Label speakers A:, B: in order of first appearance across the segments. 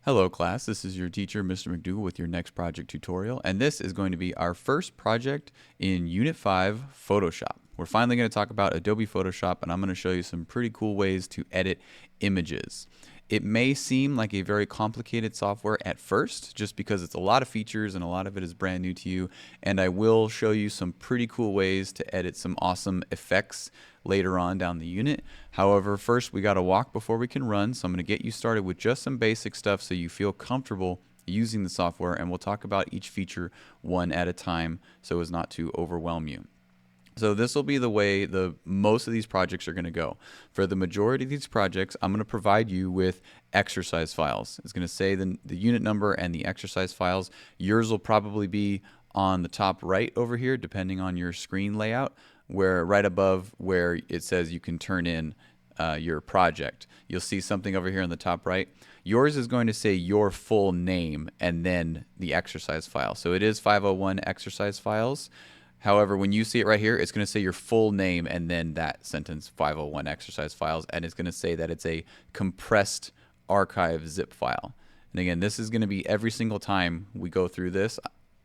A: Hello class, this is your teacher Mr. McDougall with your next project tutorial, and this is going to be our first project in Unit 5 Photoshop. We're finally going to talk about Adobe Photoshop, and I'm going to show you some pretty cool ways to edit images. It may seem like a very complicated software at first just because it's a lot of features and a lot of it is brand new to you, and I will show you some pretty cool ways to edit some awesome effects later on down the unit. However, first we got to walk before we can run, so I'm going to get you started with just some basic stuff so you feel comfortable using the software, and we'll talk about each feature one at a time so as not to overwhelm you. So this will be the way most of these projects are going to go. For the majority of these projects, I'm going to provide you with exercise files. It's going to say the unit number and the exercise files. Yours will probably be on the top right over here, depending on your screen layout, where right above where it says you can turn in your project. You'll see something over here on the top right. Yours is going to say your full name and then the exercise file. So it is 501 exercise files. However, when you see it right here, it's going to say your full name and then that sentence, 501 exercise files, and it's going to say that it's a compressed archive zip file. And again, this is going to be every single time we go through this.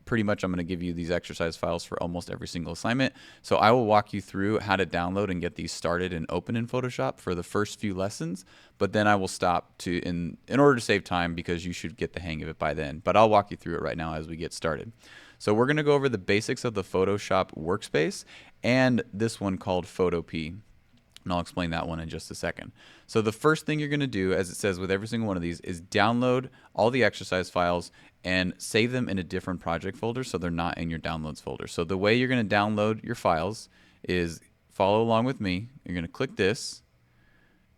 A: Pretty much I'm going to give you these exercise files for almost every single assignment. So I will walk you through how to download and get these started and open in Photoshop for the first few lessons, but then I will stop in order to save time because you should get the hang of it by then. But I'll walk you through it right now as we get started. So we're going to go over the basics of the Photoshop workspace and this one called Photopea. And I'll explain that one in just a second. So the first thing you're going to do, as it says with every single one of these, is download all the exercise files and save them in a different project folder so they're not in your downloads folder. So the way you're going to download your files is follow along with me. You're going to click this.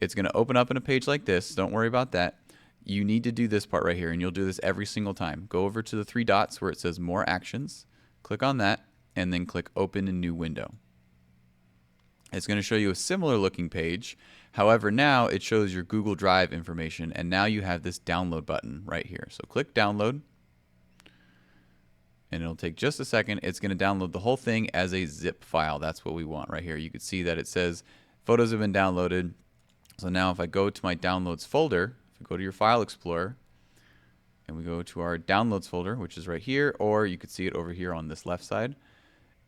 A: It's going to open up in a page like this. Don't worry about that. You need to do this part right here, and you'll do this every single time. Go over to the three dots where it says More Actions. Click on that, and then click Open in New Window. It's going to show you a similar looking page. However, now it shows your Google Drive information, and now you have this download button right here. So click Download, and it'll take just a second. It's going to download the whole thing as a zip file. That's what we want right here. You can see that it says photos have been downloaded. So now if I go to my Downloads folder, go to your File Explorer, and we go to our Downloads folder, which is right here, or you could see it over here on this left side,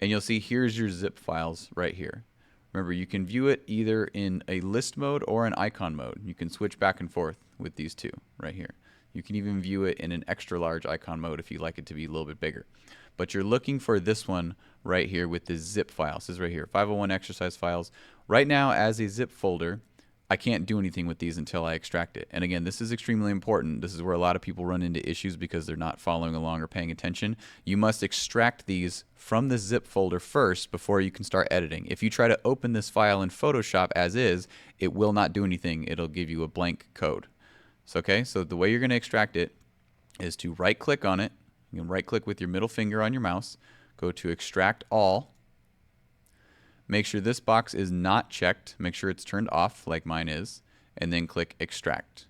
A: and you'll see here's your zip files right here. Remember, you can view it either in a list mode or an icon mode. You can switch back and forth with these two right here. You can even view it in an extra large icon mode if you like it to be a little bit bigger. But you're looking for this one right here with the zip files. This is right here, 501 exercise files. Right now, as a zip folder, I can't do anything with these until I extract it. And again, this is extremely important. This is where a lot of people run into issues because they're not following along or paying attention. You must extract these from the zip folder first before you can start editing. If you try to open this file in Photoshop as is, it will not do anything. It'll give you a blank code. So, okay, so the way you're going to extract it is to right click on it. You can right click with your middle finger on your mouse, go to Extract All. Make sure this box is not checked. Make sure it's turned off like mine is, and then click Extract.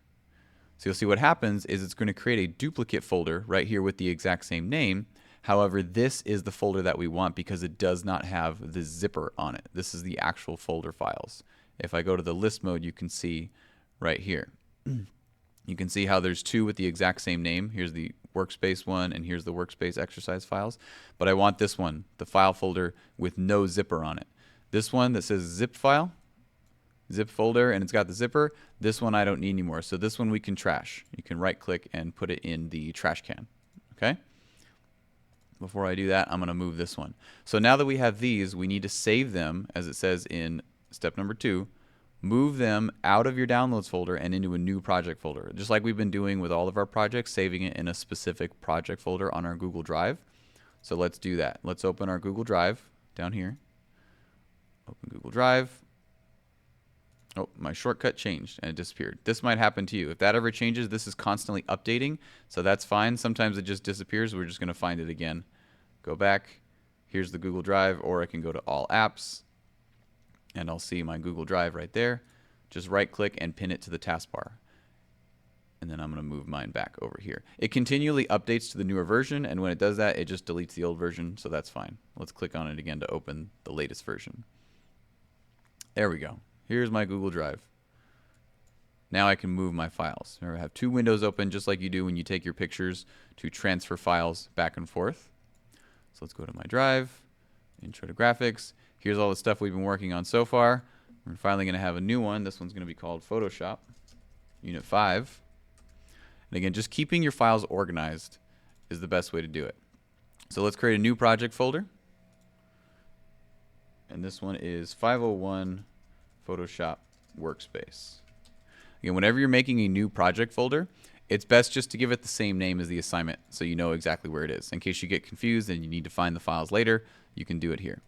A: So you'll see what happens is it's going to create a duplicate folder right here with the exact same name. However, this is the folder that we want because it does not have the zipper on it. This is the actual folder files. If I go to the list mode, you can see right here. You can see how there's two with the exact same name. Here's the Workspace one, and here's the Workspace exercise files. But I want this one, the file folder with no zipper on it. This one that says zip file, zip folder, and it's got the zipper, this one I don't need anymore. So this one we can trash. You can right click and put it in the trash can. Okay? Before I do that, I'm going to move this one. So now that we have these, we need to save them, as it says in step number 2. Move them out of your downloads folder and into a new project folder. Just like we've been doing with all of our projects, saving it in a specific project folder on our Google Drive. So let's do that. Let's open our Google Drive down here. Open Google Drive. Oh, my shortcut changed and it disappeared. This might happen to you. If that ever changes, this is constantly updating, so that's fine. Sometimes it just disappears. We're just going to find it again. Go back. Here's the Google Drive, or I can go to All Apps, and I'll see my Google Drive right there. Just right click and pin it to the taskbar. And then I'm going to move mine back over here. It continually updates to the newer version, and when it does that, it just deletes the old version, so that's fine. Let's click on it again to open the latest version. There we go. Here's my Google Drive. Now I can move my files. Remember, I have two windows open just like you do when you take your pictures to transfer files back and forth. So let's go to my drive, intro to graphics. Here's all the stuff we've been working on so far. We're finally going to have a new one. This one's going to be called Photoshop, Unit 5. And again, just keeping your files organized is the best way to do it. So let's create a new project folder. And this one is 501 Photoshop Workspace. Again, whenever you're making a new project folder, it's best just to give it the same name as the assignment so you know exactly where it is. In case you get confused and you need to find the files later, you can do it here.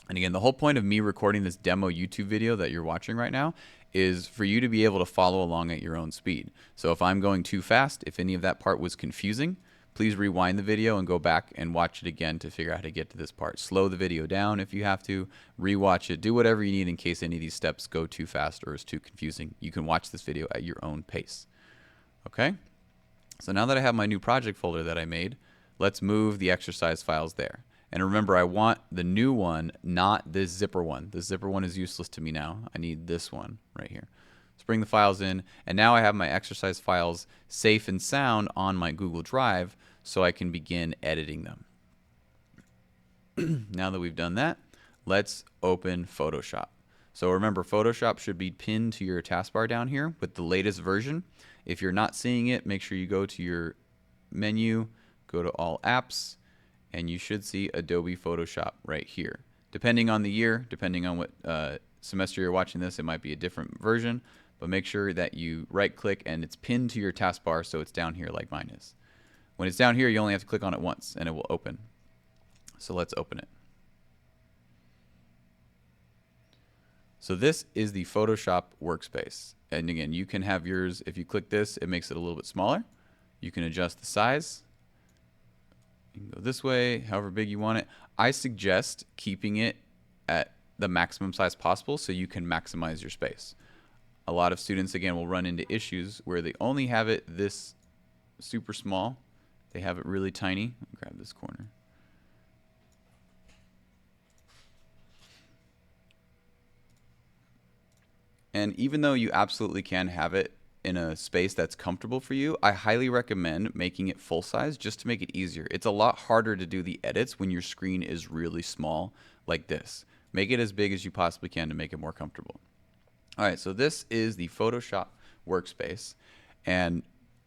A: And again, the whole point of me recording this demo YouTube video that you're watching right now is for you to be able to follow along at your own speed. So if I'm going too fast, if any of that part was confusing, please rewind the video and go back and watch it again to figure out how to get to this part. Slow the video down if you have to, rewatch it, do whatever you need in case any of these steps go too fast or is too confusing. You can watch this video at your own pace. Okay? So now that I have my new project folder that I made, let's move the exercise files there. And remember, I want the new one, not this zipper one. This zipper one is useless to me now. I need this one right here. Let's bring the files in, and now I have my exercise files safe and sound on my Google Drive so I can begin editing them. Now that we've done that, let's open Photoshop. So remember, Photoshop should be pinned to your taskbar down here with the latest version. If you're not seeing it, make sure you go to your menu, go to All Apps, and you should see Adobe Photoshop right here. Depending on the year, depending on what semester you're watching this, it might be a different version, but make sure that you right-click and it's pinned to your taskbar so it's down here like mine is. When it's down here, you only have to click on it once and it will open. So let's open it. So this is the Photoshop Workspace. And again, you can have yours, if you click this, it makes it a little bit smaller. You can adjust the size. You can go this way, however big you want it. I suggest keeping it at the maximum size possible so you can maximize your space. A lot of students, again, will run into issues where they only have it this super small. They have it really tiny. Let me grab this corner. And even though you absolutely can have it in a space that's comfortable for you, I highly recommend making it full size just to make it easier. It's a lot harder to do the edits when your screen is really small like this. Make it as big as you possibly can to make it more comfortable. All right, so this is the Photoshop Workspace. And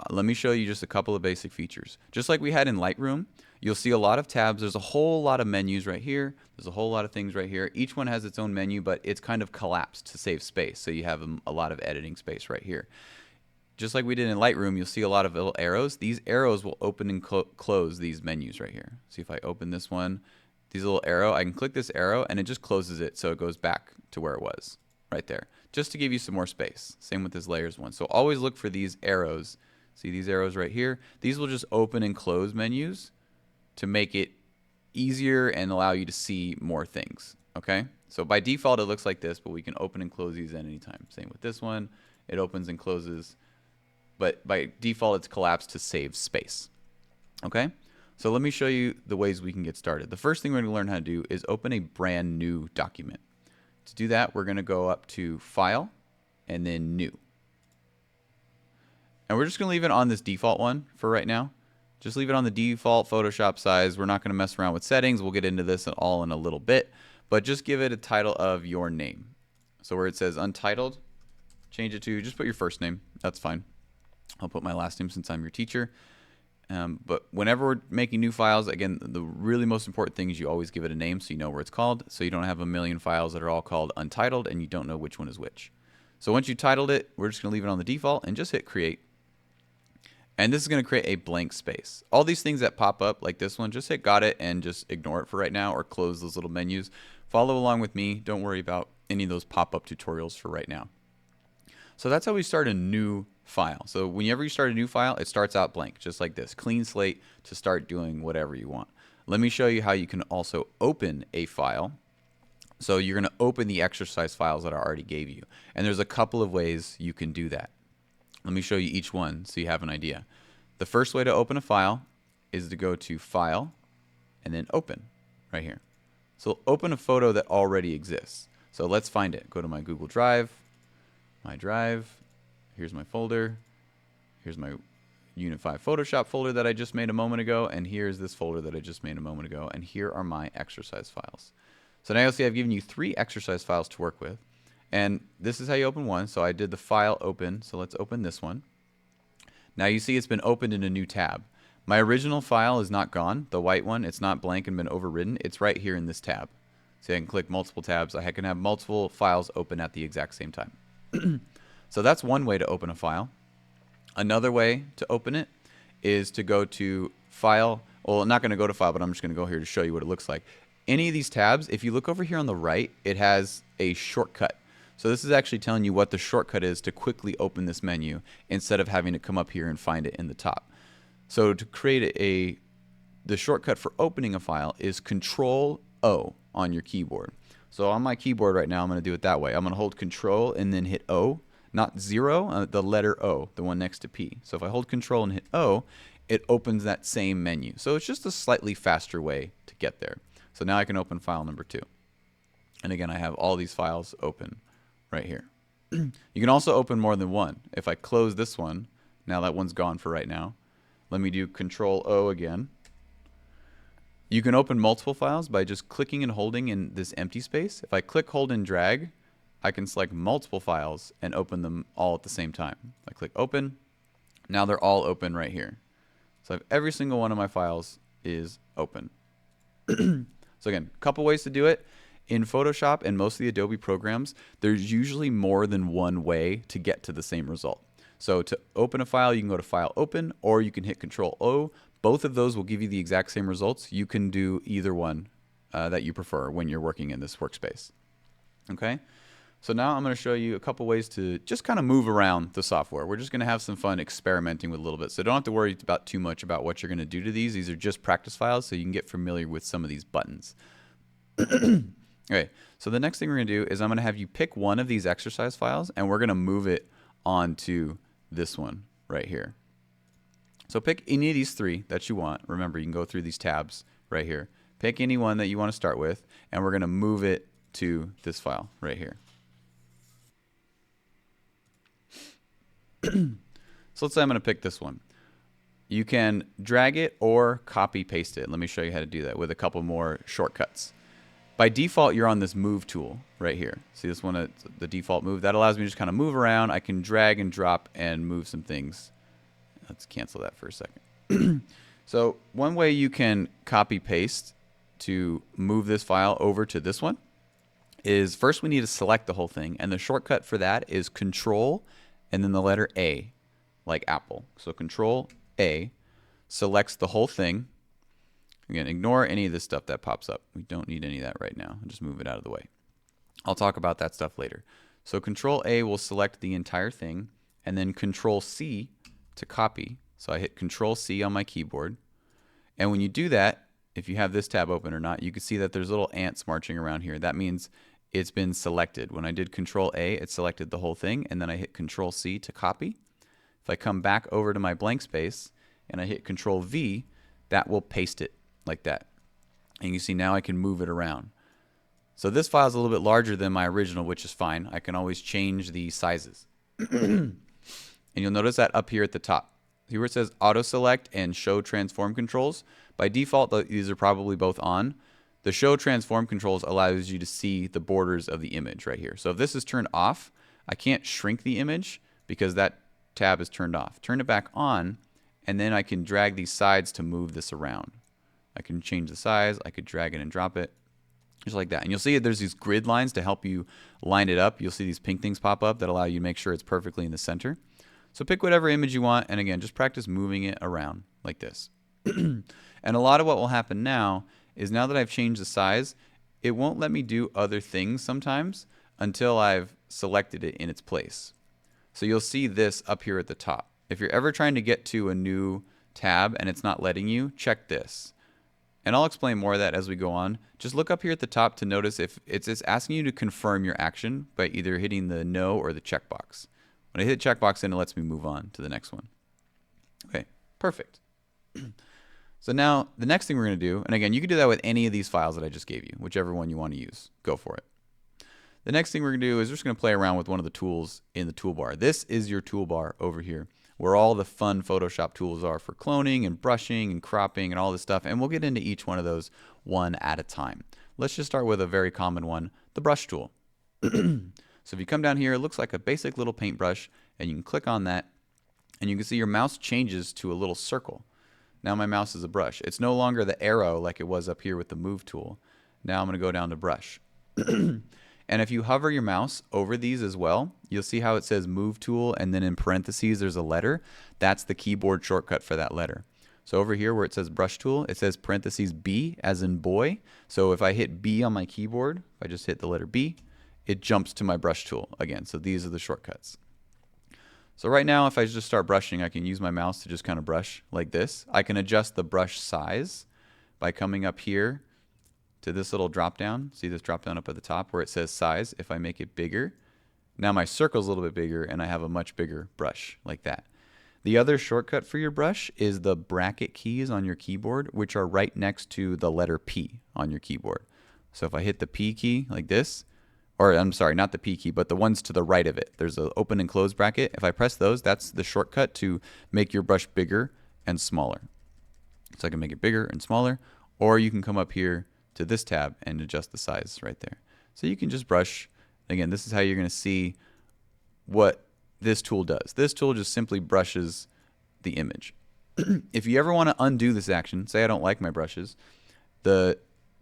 A: let me show you just a couple of basic features. Just like we had in Lightroom, you'll see a lot of tabs. There's a whole lot of menus right here. There's a whole lot of things right here. Each one has its own menu, but it's kind of collapsed to save space. So you have a lot of editing space right here. Just like we did in Lightroom, you'll see a lot of little arrows. These arrows will open and close these menus right here. See if I open this one, these little arrow, I can click this arrow and it just closes it so it goes back to where it was right there, just to give you some more space. Same with this layers one. So always look for these arrows. See these arrows right here? These will just open and close menus to make it easier and allow you to see more things. Okay? So by default it looks like this, but we can open and close these at any time. Same with this one. It opens and closes, but by default it's collapsed to save space. Okay? So let me show you the ways we can get started. The first thing we're going to learn how to do is open a brand new document. To do that, we're going to go up to File and then New. And we're just going to leave it on this default one for right now. Just leave it on the default Photoshop size. We're not going to mess around with settings. We'll get into this all in a little bit. But just give it a title of your name. So where it says Untitled, change it to, just put your first name. That's fine. I'll put my last name since I'm your teacher. But whenever we're making new files, again, the really most important thing is you always give it a name so you know where it's called. So you don't have a million files that are all called Untitled and you don't know which one is which. So once you titled it, we're just going to leave it on the default and just hit Create. And this is going to create a blank space. All these things that pop up like this one, just hit got it and just ignore it for right now or close those little menus. Follow along with me. Don't worry about any of those pop-up tutorials for right now. So that's how we start a new file. So whenever you start a new file, it starts out blank, just like this. Clean slate to start doing whatever you want. Let me show you how you can also open a file. So you're going to open the exercise files that I already gave you. And there's a couple of ways you can do that. Let me show you each one so you have an idea. The first way to open a file is to go to File and then Open right here. So open a photo that already exists. So let's find it. Go to my Google Drive, my drive. here's my folder. Here's my Unit 5 Photoshop folder that I just made a moment ago, and here's this folder that I just made a moment ago, and here are my exercise files. So now you'll see I've given you 3 exercise files to work with, and this is how you open one. So I did the file open, so let's open this one. Now you see it's been opened in a new tab. My original file is not gone, the white one. It's not blank and been overridden. It's right here in this tab. So I can click multiple tabs. I can have multiple files open at the exact same time. So that's one way to open a file. Another way to open it is to go to File. Well, I'm not going to go to File, but I'm just going to go here to show you what it looks like. Any of these tabs, if you look over here on the right, it has a shortcut. So this is actually telling you what the shortcut is to quickly open this menu instead of having to come up here and find it in the top. So to create the shortcut for opening a file is Control-O on your keyboard. So on my keyboard right now, I'm going to do it that way. I'm going to hold Control and then hit O, not 0, the letter O, the one next to P. So if I hold Control and hit O, it opens that same menu. So it's just a slightly faster way to get there. So now I can open file number 2. And again, I have all these files open right here. You can also open more than one. If I close this one, now that one's gone for right now. Let me do Control-O again. You can open multiple files by just clicking and holding in this empty space. If I click, hold, and drag, I can select multiple files and open them all at the same time. I click Open. Now they're all open right here. So I have every single one of my files is open. So again, a couple ways to do it. In Photoshop and most of the Adobe programs, there's usually more than one way to get to the same result. So to open a file, you can go to File, Open, or you can hit Control-O. Both of those will give you the exact same results. You can do either one that you prefer when you're working in this workspace. Okay? So now I'm going to show you a couple ways to just kind of move around the software. We're just going to have some fun experimenting with a little bit. So don't have to worry about too much about what you're going to do to these. These are just practice files, so you can get familiar with some of these buttons. Okay, so the next thing we're going to do is I'm going to have you pick one of these exercise files, and we're going to move it onto this one right here. So pick any of these 3 that you want. Remember, you can go through these tabs right here. Pick any one that you want to start with, and we're going to move it to this file right here. So let's say I'm going to pick this one. You can drag it or copy paste it. Let me show you how to do that with a couple more shortcuts. By default, you're on this move tool right here. See this one, the default move? That allows me to just kind of move around. I can drag and drop and move some things. Let's cancel that for a second. So one way you can copy paste to move this file over to this one is first we need to select the whole thing. And the shortcut for that is Control and then the letter A, like Apple. So Control A selects the whole thing. Again, ignore any of this stuff that pops up. We don't need any of that right now. Just move it out of the way. I'll talk about that stuff later. So Control A will select the entire thing, and then Control C to copy. So I hit Control C on my keyboard. And when you do that, if you have this tab open or not, you can see that there's little ants marching around here. That means it's been selected. When I did Control A, it selected the whole thing, and then I hit Control C to copy. If I come back over to my blank space and I hit Control V, that will paste it like that. And you see now I can move it around. So this file is a little bit larger than my original, which is fine. I can always change the sizes. And you'll notice that up here at the top. See where it says Auto Select and Show Transform Controls? By default, these are probably both on. The Show Transform Controls allows you to see the borders of the image right here. So if this is turned off, I can't shrink the image because that tab is turned off. Turn it back on, and then I can drag these sides to move this around. I can change the size. I could drag it and drop it, just like that. And you'll see there's these grid lines to help you line it up. You'll see these pink things pop up that allow you to make sure it's perfectly in the center. So pick whatever image you want, and again, just practice moving it around like this. And a lot of what will happen now is now that I've changed the size, it won't let me do other things sometimes until I've selected it in its place. So you'll see this up here at the top. If you're ever trying to get to a new tab and it's not letting you, check this. And I'll explain more of that as we go on. Just look up here at the top to notice if it's asking you to confirm your action by either hitting the no or the checkbox. When I hit the checkbox, then it lets me move on to the next one. Okay, perfect. So now the next thing we're going to do, and again, you can do that with any of these files that I just gave you, whichever one you want to use. Go for it. The next thing we're going to do is we're just going to play around with one of the tools in the toolbar. This is your toolbar over here, where all the fun Photoshop tools are for cloning and brushing and cropping and all this stuff. And we'll get into each one of those one at a time. Let's just start with a very common one, the brush tool. So if you come down here, it looks like a basic little paintbrush, and you can click on that, and you can see your mouse changes to a little circle. Now my mouse is a brush. It's no longer the arrow like it was up here with the move tool. Now I'm going to go down to brush. And if you hover your mouse over these as well, you'll see how it says move tool, and then in parentheses there's a letter. That's the keyboard shortcut for that letter. So over here where it says brush tool, it says parentheses B as in boy. So if I hit B on my keyboard, if I just hit the letter B, it jumps to my brush tool again. So these are the shortcuts. So right now, if I just start brushing, I can use my mouse to just kind of brush like this. I can adjust the brush size by coming up here to this little drop down. See this drop down up at the top where it says size. If I make it bigger, now my circle's a little bit bigger and I have a much bigger brush like that. The other shortcut for your brush is the bracket keys on your keyboard, which are right next to the letter P on your keyboard. So if I hit the P key like this, or I'm sorry, not the P key, but the ones to the right of it, there's an open and close bracket. If I press those, that's the shortcut to make your brush bigger and smaller. So I can make it bigger and smaller, or you can come up here to this tab and adjust the size right there. So you can just brush. Again, this is how you're going to see what this tool does. This tool just simply brushes the image. If you ever want to undo this action, say I don't like my brushes, the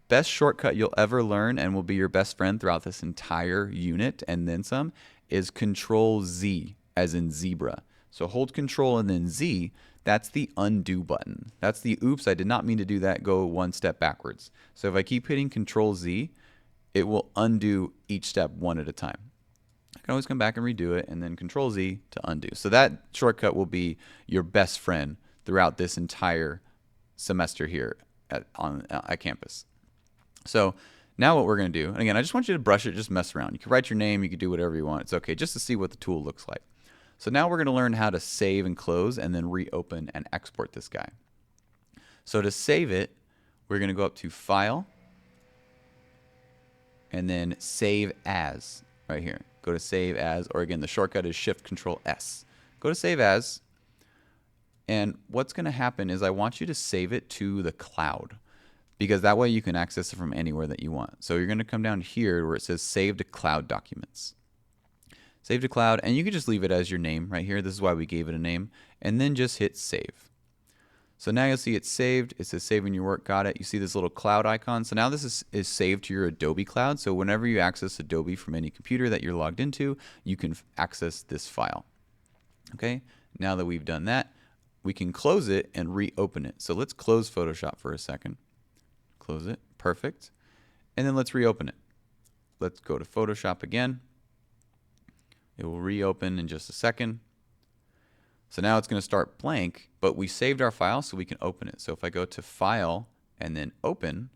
A: best shortcut you'll ever learn and will be your best friend throughout this entire unit and then some is Control Z as in zebra. So hold Control and then Z. That's the undo button. That's the oops, I did not mean to do that, go one step backwards. So if I keep hitting Control Z, it will undo each step one at a time. I can always come back and redo it, and then Control Z to undo. So that shortcut will be your best friend throughout this entire semester here at campus. So now what we're going to do, and again, I just want you to brush it, just mess around. You can write your name, you can do whatever you want. It's okay, just to see what the tool looks like. So now we're going to learn how to save and close and then reopen and export this guy. So to save it, we're going to go up to File and then Save As right here. Go to Save As, or again, the shortcut is Shift Control S. Go to Save As, and what's going to happen is I want you to save it to the cloud, because that way you can access it from anywhere that you want. So you're going to come down here where it says Save to Cloud Documents. Save to Cloud, and you can just leave it as your name right here. This is why we gave it a name. And then just hit Save. So now you'll see it's saved. It says saving your work. Got it. You see this little cloud icon. So now this is saved to your Adobe cloud. So whenever you access Adobe from any computer that you're logged into, you can access this file. Okay, now that we've done that, we can close it and reopen it. So let's close Photoshop for a second. Close it. Perfect. And then let's reopen it. Let's go to Photoshop again. It will reopen in just a second. So now it's going to start blank, but we saved our file so we can open it. So if I go to File and then Open,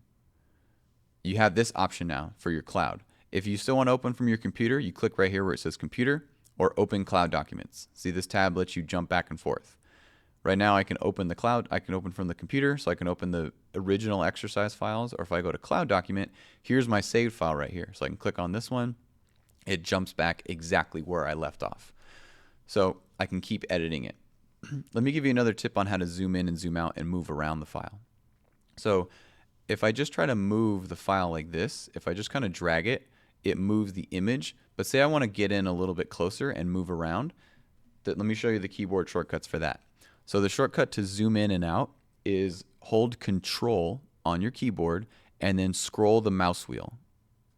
A: you have this option now for your cloud. If you still want to open from your computer, you click right here where it says Computer or Open Cloud Documents. See, this tab lets you jump back and forth. Right now I can open the cloud. I can open from the computer, so I can open the original exercise files. Or if I go to Cloud Document, here's my saved file right here. So I can click on this one. It jumps back exactly where I left off. So I can keep editing it. Let me give you another tip on how to zoom in and zoom out and move around the file. So if I just try to move the file like this, if I just kind of drag it, it moves the image. But say I want to get in a little bit closer and move around, let me show you the keyboard shortcuts for that. So the shortcut to zoom in and out is hold Control on your keyboard and then scroll the mouse wheel.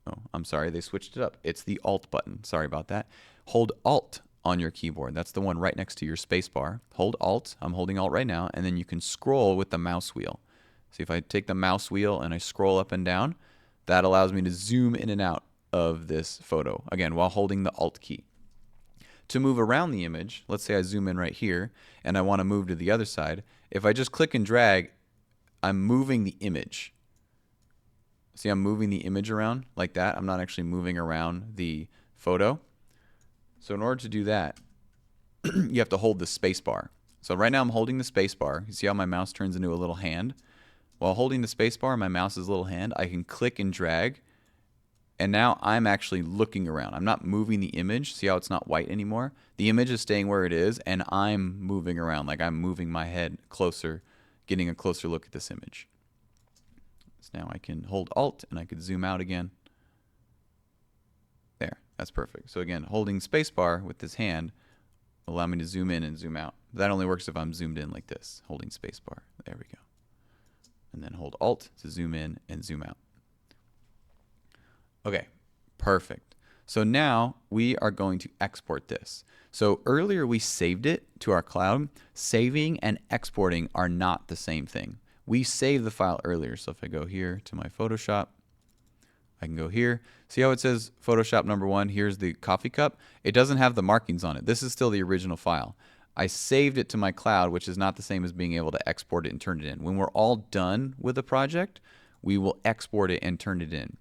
A: Oh, I'm sorry, they switched it up. It's the Alt button. Sorry about that. Hold Alt on your keyboard. That's the one right next to your space bar. Hold Alt. I'm holding Alt right now, and then you can scroll with the mouse wheel. See, if I take the mouse wheel and I scroll up and down, that allows me to zoom in and out of this photo, again, while holding the Alt key. To move around the image, let's say I zoom in right here, and I want to move to the other side. If I just click and drag, I'm moving the image. See, I'm moving the image around like that. I'm not actually moving around the photo. So in order to do that, you have to hold the space bar. So right now I'm holding the space bar. You see how my mouse turns into a little hand? While holding the space bar, my mouse's little hand, I can click and drag And now I'm actually looking around. I'm not moving the image. See how it's not white anymore? The image is staying where it is, and I'm moving around. Like I'm moving my head closer, getting a closer look at this image. So now I can hold Alt, and I could zoom out again. There, that's perfect. So again, holding spacebar with this hand will allow me to zoom in and zoom out. That only works if I'm zoomed in like this, holding spacebar. There we go. And then hold Alt to zoom in and zoom out. Okay, perfect. So now we are going to export this. So earlier we saved it to our cloud. Saving and exporting are not the same thing. We saved the file earlier. So if I go here to my Photoshop, I can go here. See how it says Photoshop #1? Here's the coffee cup. It doesn't have the markings on it. This is still the original file. I saved it to my cloud, which is not the same as being able to export it and turn it in. When we're all done with a project, we will export it and turn it in.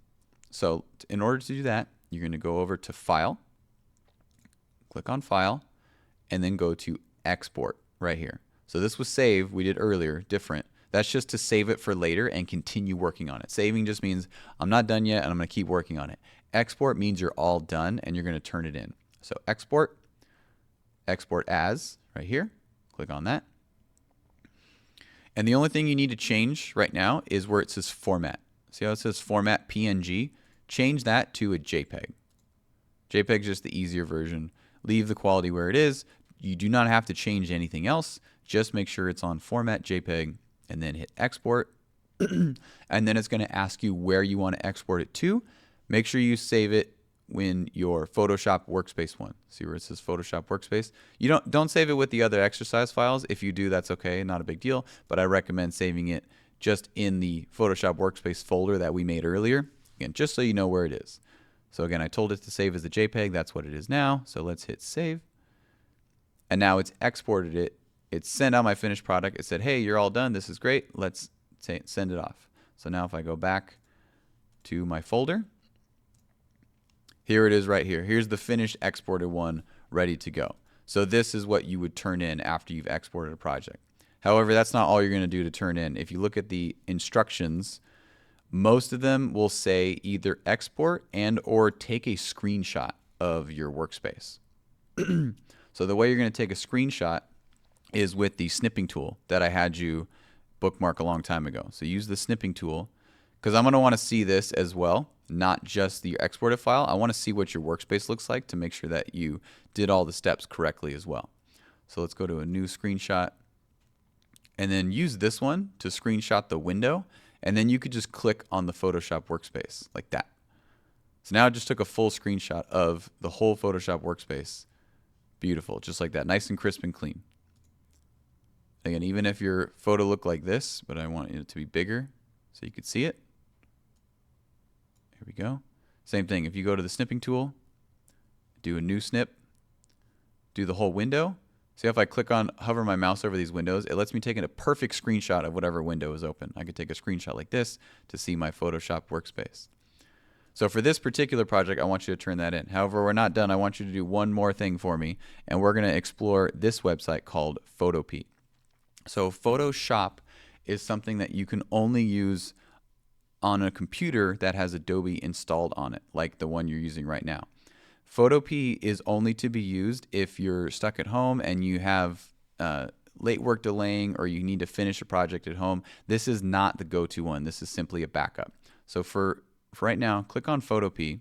A: So in order to do that, you're going to go over to File, click on File, and then go to Export right here. So this was save we did earlier, different. That's just to save it for later and continue working on it. Saving just means I'm not done yet and I'm going to keep working on it. Export means you're all done and you're going to turn it in. So Export, Export As right here. Click on that. And the only thing you need to change right now is where it says Format. See how it says Format PNG? Change that to a JPEG. JPEG is just the easier version. Leave the quality where it is. You do not have to change anything else. Just make sure it's on Format JPEG and then hit Export. And then it's going to ask you where you want to export it to. Make sure you save it when your Photoshop Workspace one. See where it says Photoshop Workspace? You don't save it with the other exercise files. If you do, that's okay, not a big deal. But I recommend saving it just in the Photoshop Workspace folder that we made earlier. Again, just so you know where it is. So again, I told it to save as a JPEG. That's what it is now. So let's hit save. And now it's exported it. It sent out my finished product. It said, hey, you're all done. This is great. Let's send it off. So now if I go back to my folder, here it is right here. Here's the finished exported one ready to go. So this is what you would turn in after you've exported a project. However, that's not all you're going to do to turn in. If you look at the instructions, most of them will say either export and or take a screenshot of your workspace. So the way you're going to take a screenshot is with the snipping tool that I had you bookmark a long time ago. So use the snipping tool because I'm going to want to see this as well, not just the exported file. I want to see what your workspace looks like to make sure that you did all the steps correctly as well. So let's go to a new screenshot and then use this one to screenshot the window. And then you could just click on the Photoshop Workspace like that. So now I just took a full screenshot of the whole Photoshop Workspace. Beautiful, just like that, nice and crisp and clean. Again, even if your photo looked like this, but I want it to be bigger so you could see it. Here we go. Same thing, if you go to the snipping tool, do a new snip, do the whole window. See if I click on, hover my mouse over these windows, it lets me take a perfect screenshot of whatever window is open. I could take a screenshot like this to see my Photoshop Workspace. So for this particular project, I want you to turn that in. However, we're not done. I want you to do one more thing for me, and we're going to explore this website called Photopea. So Photoshop is something that you can only use on a computer that has Adobe installed on it, like the one you're using right now. Photopea is only to be used if you're stuck at home and you have late work delaying or you need to finish a project at home. This is not the go-to one. This is simply a backup. So for right now, click on Photopea.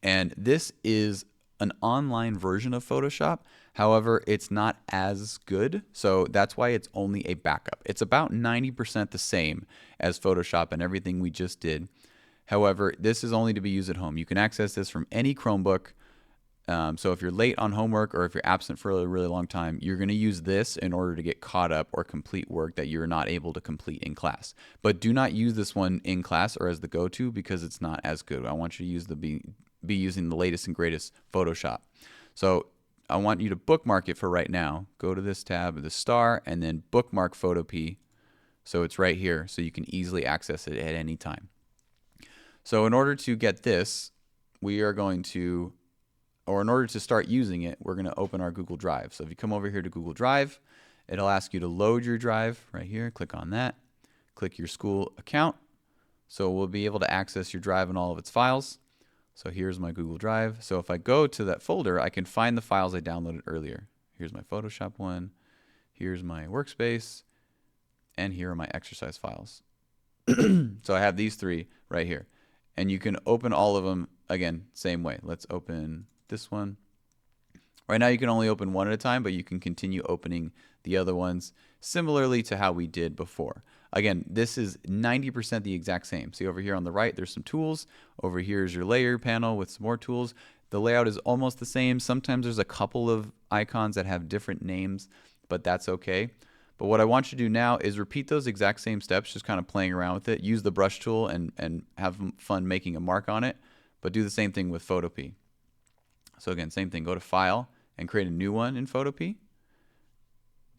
A: And this is an online version of Photoshop. However, it's not as good. So that's why it's only a backup. It's about 90% the same as Photoshop and everything we just did. However, this is only to be used at home. You can access this from any Chromebook. So if you're late on homework or if you're absent for a really long time, you're going to use this in order to get caught up or complete work that you're not able to complete in class. But do not use this one in class or as the go-to because it's not as good. I want you to use be using the latest and greatest Photoshop. So I want you to bookmark it for right now. Go to this tab, the star, and then bookmark Photopea. So it's right here so you can easily access it at any time. So in order to get this, we are going to, or in order to start using it, we're going to open our Google Drive. So if you come over here to Google Drive, it'll ask you to load your drive right here. Click on that. Click your school account. So we'll be able to access your drive and all of its files. So here's my Google Drive. So if I go to that folder, I can find the files I downloaded earlier. Here's my Photoshop one. Here's my Workspace. And here are my exercise files. So I have these three right here. And you can open all of them, again, same way. Let's open this one. Right now you can only open one at a time, but you can continue opening the other ones similarly to how we did before. Again, this is 90% the exact same. See over here on the right, there's some tools. Over here is your layer panel with some more tools. The layout is almost the same. Sometimes there's a couple of icons that have different names, but that's okay. But what I want you to do now is repeat those exact same steps, just kind of playing around with it. Use the brush tool and have fun making a mark on it, but do the same thing with Photopea. So again, same thing, go to File and create a new one in Photopea.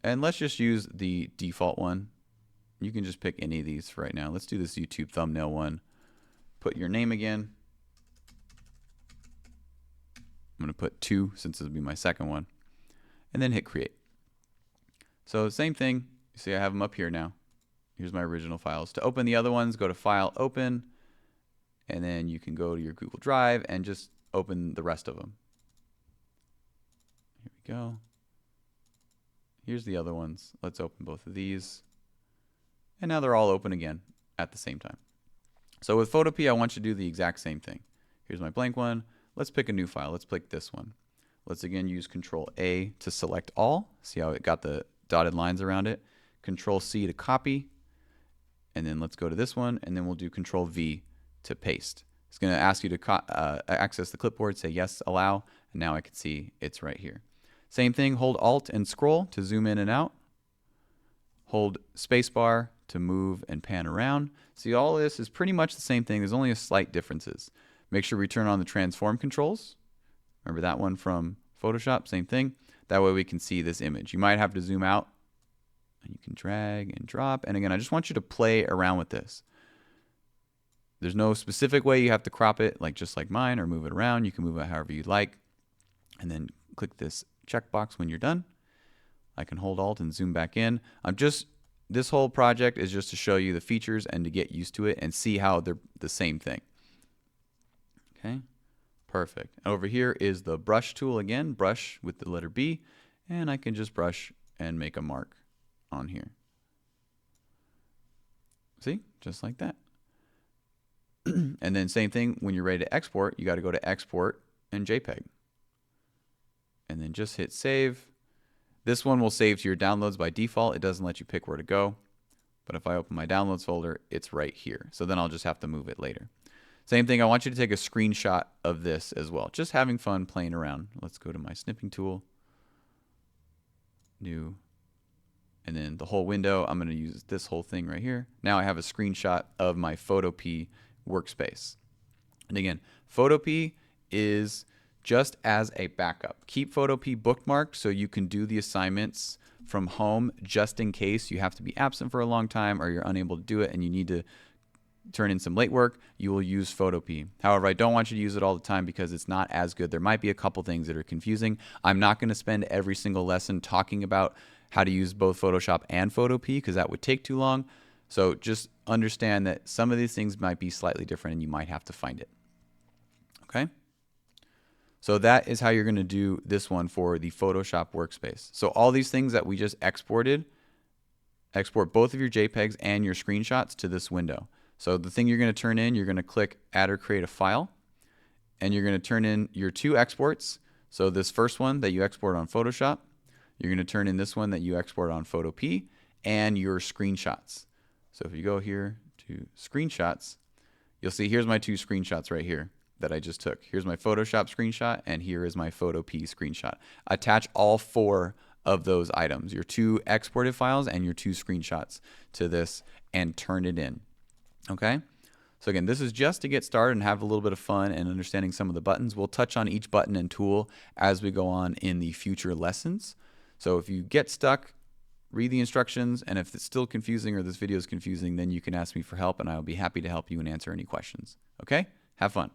A: And let's just use the default one. You can just pick any of these for right now. Let's do this YouTube thumbnail one. Put your name again. I'm going to put 2 since this will be my second one. And then hit create. So same thing. You see I have them up here now. Here's my original files. To open the other ones, go to File, Open. And then you can go to your Google Drive and just open the rest of them. Here we go. Here's the other ones. Let's open both of these. And now they're all open again at the same time. So with Photopea, I want you to do the exact same thing. Here's my blank one. Let's pick a new file. Let's pick this one. Let's again use Control A to select all. See how it got the dotted lines around it. Control C to copy. And then let's go to this one. And then we'll do Control V to paste. It's going to ask you to access the clipboard. Say yes, allow. And now I can see it's right here. Same thing. Hold Alt and scroll to zoom in and out. Hold spacebar to move and pan around. See, all of this is pretty much the same thing. There's only a slight differences. Make sure we turn on the transform controls. Remember that one from Photoshop, same thing. That way we can see this image. You might have to zoom out and you can drag and drop. And again, I just want you to play around with this. There's no specific way you have to crop it, like just like mine, or move it around. You can move it however you'd like. And then click this checkbox when you're done. I can hold Alt and zoom back in. This whole project is just to show you the features and to get used to it and see how they're the same thing. Okay, perfect. Over here is the brush tool again, brush with the letter B, and I can just brush and make a mark on here. See, just like that. And then same thing, when you're ready to export, you got to go to Export and JPEG. And then just hit Save. This one will save to your downloads by default. It doesn't let you pick where to go. But if I open my downloads folder, it's right here. So then I'll just have to move it later. Same thing, I want you to take a screenshot of this as well. Just having fun playing around. Let's go to my snipping tool. New. And then the whole window, I'm going to use this whole thing right here. Now I have a screenshot of my Photopea workspace. And again, Photopea is just as a backup. Keep Photopea bookmarked so you can do the assignments from home just in case you have to be absent for a long time or you're unable to do it and you need to turn in some late work. You will use Photopea. However, I don't want you to use it all the time because it's not as good. There might be a couple things that are confusing. I'm not going to spend every single lesson talking about how to use both Photoshop and Photopea because that would take too long. So just understand that some of these things might be slightly different and you might have to find it. Okay? So that is how you're going to do this one for the Photoshop workspace. So all these things that we just exported, export both of your JPEGs and your screenshots to this window. So the thing you're going to turn in, you're going to click Add or Create a File, and you're going to turn in your 2 exports. So this first one that you export on Photoshop, you're going to turn in this one that you export on Photopea, and your screenshots. So if you go here to screenshots, you'll see here's my 2 screenshots right here that I just took. Here's my Photoshop screenshot, and here is my Photopea screenshot. Attach all 4 of those items, your 2 exported files and your 2 screenshots to this, and turn it in. Okay? So again, this is just to get started and have a little bit of fun and understanding some of the buttons. We'll touch on each button and tool as we go on in the future lessons. So if you get stuck, read the instructions, and if it's still confusing or this video is confusing, then you can ask me for help, and I'll be happy to help you and answer any questions. Okay? Have fun.